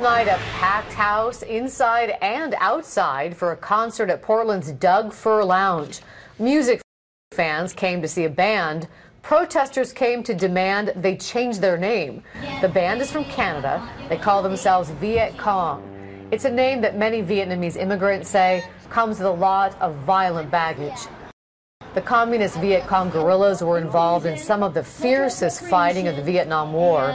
Tonight, a packed house inside and outside for a concert at Portland's Doug Fir Lounge. Music fans came to see a band. Protesters came to demand they change their name. The band is from Canada. They call themselves Viet Cong. It's a name that many Vietnamese immigrants say comes with a lot of violent baggage. The communist Viet Cong guerrillas were involved in some of the fiercest fighting of the Vietnam War,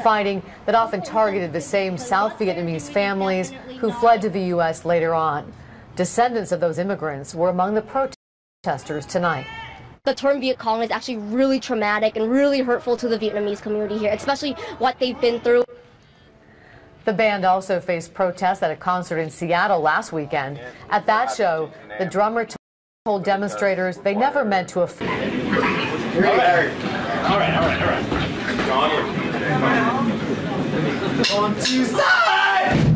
fighting that often targeted the same South Vietnamese families who fled to the U.S. later on. Descendants of those immigrants were among the protesters tonight. The term Viet Cong is actually really traumatic and really hurtful to the Vietnamese community here, especially what they've been through. The band also faced protests at a concert in Seattle last weekend. At that show, the drummer told demonstrators they never meant to offend. All right. On two sides!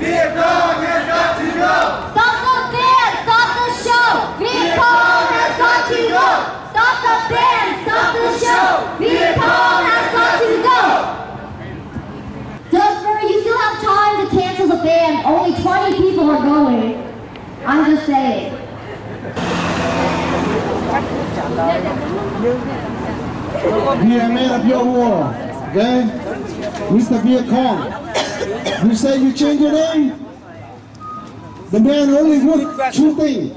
Viet Cong has got to go! Stop the band! Stop the show! Viet Cong has got to go! Stop the band! Stop the show! Viet Cong has got to go! Dougfir, you still have time to cancel the band. Only 20 people are going. I'm just saying. We are made of your war, okay? Mr. Viet Cong, you say you change your name? The man only wrote two things,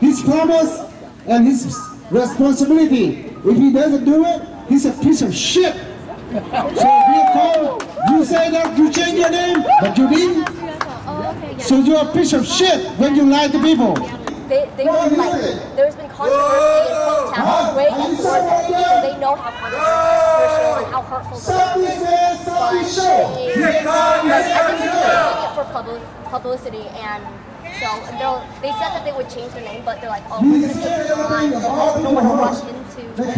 his promise and his responsibility. If he doesn't do it, he's a piece of shit. So Viet Cong, you say that you change your name, but you didn't? So you're a piece of shit when you lie to people. They were like, there's been controversy and protests way before them, so they know how controversial and how hurtful the is. But I think they're doing it for publicity, and so they said that they would change their name, but they're like, oh, we're going to take time, so I don't want to rush into it.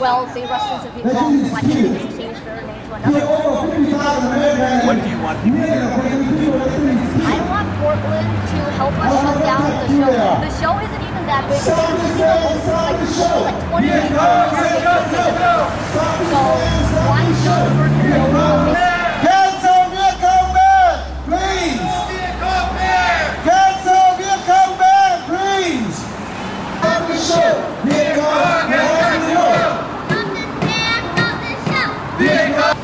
Well, they rushed into Viet Cong, so why can't they just change their name to another one? What do you want? I want Portland to help us shut down the show. The show isn't even that big. The show is like 20 people. So why should Cancel Viet Cong band, please! Cancel Viet Cong band, please! Stop the show! Viet Cong, stop the show! Stop this band! Stop this show! Viet Cong!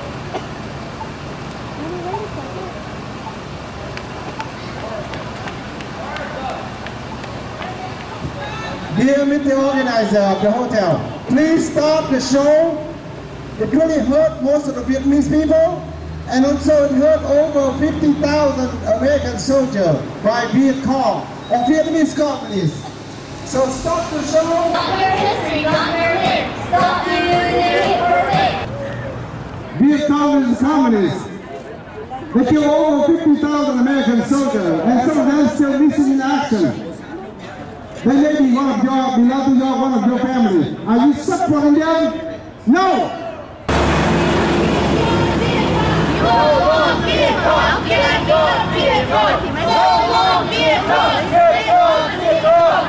Dear meet the organizer of the hotel, please stop the show. It really hurt most of the Vietnamese people, and also it hurt over 50,000 American soldiers by Viet Cong or Vietnamese communists. So stop the show. Stop your history, not your hate. Stop using it for hate. Viet Cong is a communist. They killed over 50,000 American soldiers, and some of them still missing in action. They may be one of your beloved, one of your family. Are you supporting them? No. So long, Viet Cong! Get gone, Viet Cong! So long, Viet Cong! Get gone, Viet Cong!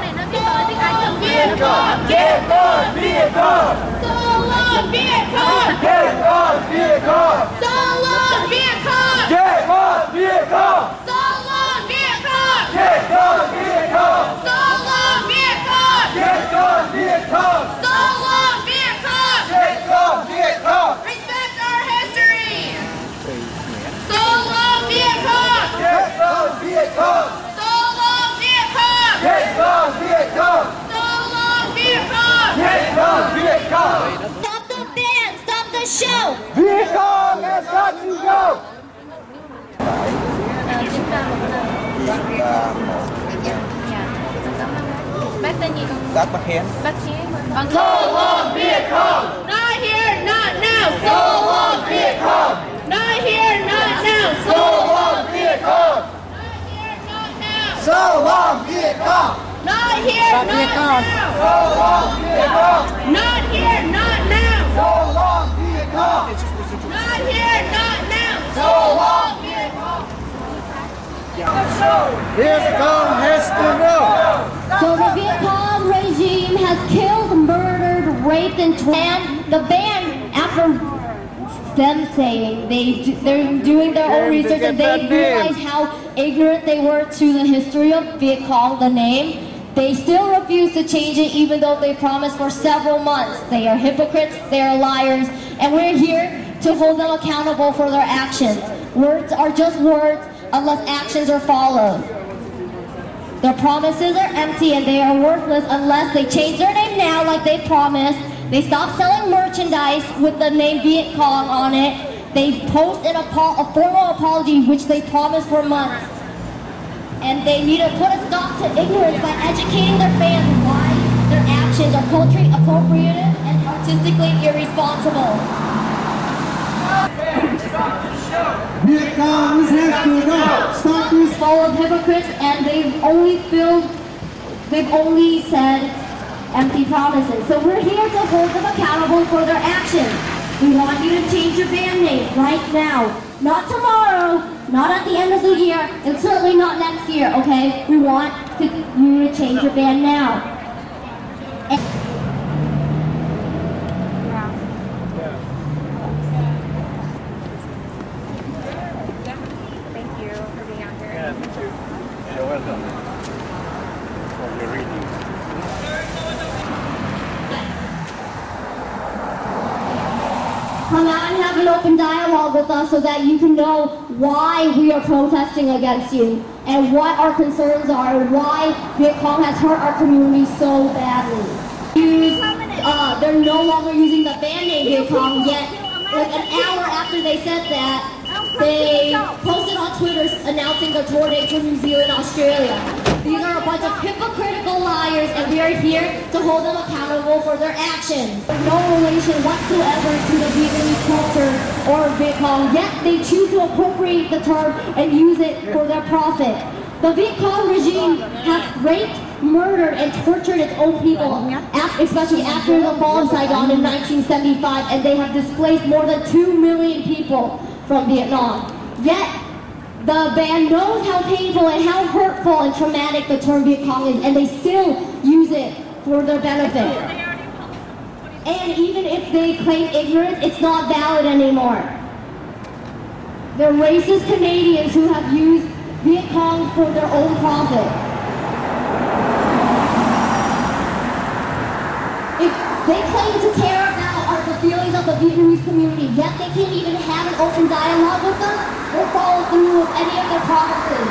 Viet Cong! Get gone, Viet Cong! So long, Viet Cong! Get gone, Viet Cong! So long, Viet Cong! Get gone, Viet Cong! So long, Viet Cong! Get gone, Viet Cong! So long, Viet Cong! Get gone, Viet Cong! So long, Viet Cong! Get gone, Viet Cong! Respect our history! So long, Viet Cong! Get gone, Viet Cong! So long, Viet Cong! Get gone, Viet Cong! So long, Viet Cong! Get gone, Viet Cong! Stop the band! Stop the show! Viet Cong has got to go! Bác tên gì con? Bác Hiến. Bác Hiến. Vâng. So long, Viet Cong! Not here, not now! So long, Viet Cong! Not here, not now! So long, Viet Cong! Not here, not now! So long, Viet Cong! Not here, not now! So long, Viet Cong! Not here, not now! So long, Viet Cong! Not here, not now! So long, Viet Cong! Viet Cong has to go! So the Viet Cong regime has killed, murdered, raped, and the band, after them saying they're doing their own research and they realized how ignorant they were to the history of Viet Cong, the name, they still refuse to change it even though they promised for several months. They are hypocrites, they are liars, and we're here to hold them accountable for their actions. Words are just words unless actions are followed. Their promises are empty and they are worthless unless they change their name now like they promised. They stop selling merchandise with the name Viet Cong on it. They post a formal apology which they promised for months. And they need to put a stop to ignorance by educating their fans why their actions are culturally appropriate and artistically irresponsible. Viet Cong has to go. Stop this. Full of hypocrites, and they've only said empty promises. So we're here to hold them accountable for their actions. We want you to change your band name right now. Not tomorrow, not at the end of the year, and certainly not next year, okay? We want you to change your band now. Thank you for being out here. Yeah, me too. You're welcome for your reading. Come out and have an open dialogue with us so that you can know why we are protesting against you and what our concerns are and why Viet Cong has hurt our community so badly. They're no longer using the band name Viet Cong, yet like an hour after they said that, they posted on Twitter announcing their tour dates for New Zealand and Australia. These are a bunch of hypocritical liars, and we are here to hold them accountable for their actions. There's no relation whatsoever to the Vietnamese culture or Viet Cong, yet they choose to appropriate the term and use it for their profit. The Viet Cong regime has raped, murdered, and tortured its own people, especially after the fall of Saigon in 1975, and they have displaced more than 2 million people from Vietnam. Yet, the band knows how painful and how hurtful and traumatic the term Viet Cong is, and they still use it for their benefit. And even if they claim ignorance, it's not valid anymore. They're racist Canadians who have used Viet Cong for their own profit. If they claim to care about the feelings of the Vietnamese community, yet they can't even have an open dialogue with them or follow through with any of their promises.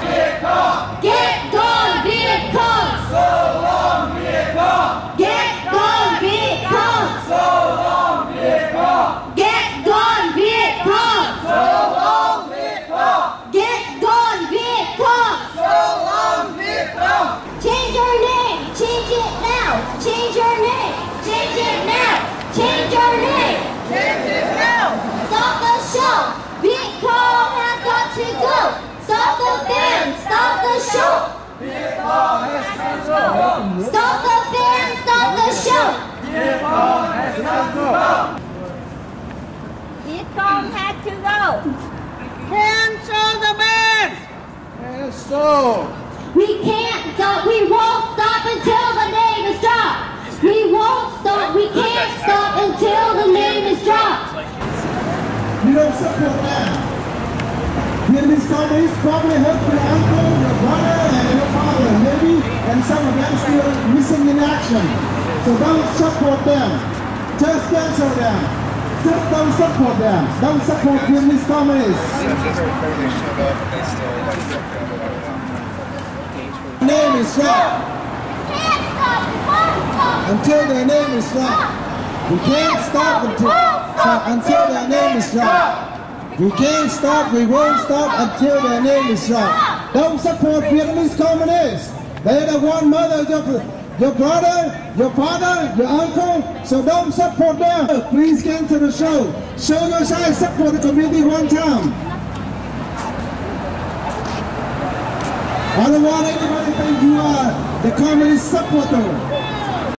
Viet Cong! Get gone, Viet Cong! So long, Viet Cong! Get gone, Viet Cong! So long, Viet Cong! Get gone, Viet Cong! So long, Viet Cong! Get gone, Viet Cong! So long, Viet Cong! Change your name! Change it now! Change your name! Change it now! Change your name! Change it now! Stop the show! Yes, so. We can't stop, we won't stop until the name is dropped. We won't stop, we can't stop until the name is dropped. You don't support them. Vietnamese communists probably help your uncle, your brother, and your father, maybe, and some of them still missing in action. So don't support them. Just cancel them. Just don't support them. Don't support Vietnamese communists. Name is dropped. Until their name is dropped. We can't stop until their name is dropped. We can't stop, we won't stop until their name is dropped. Don't support Vietnamese communists. They're the one mother, your brother, your father, your uncle, so don't support them. Please get to the show. Show your side, support the community one time. I don't want anybody to think you are the communist supporter.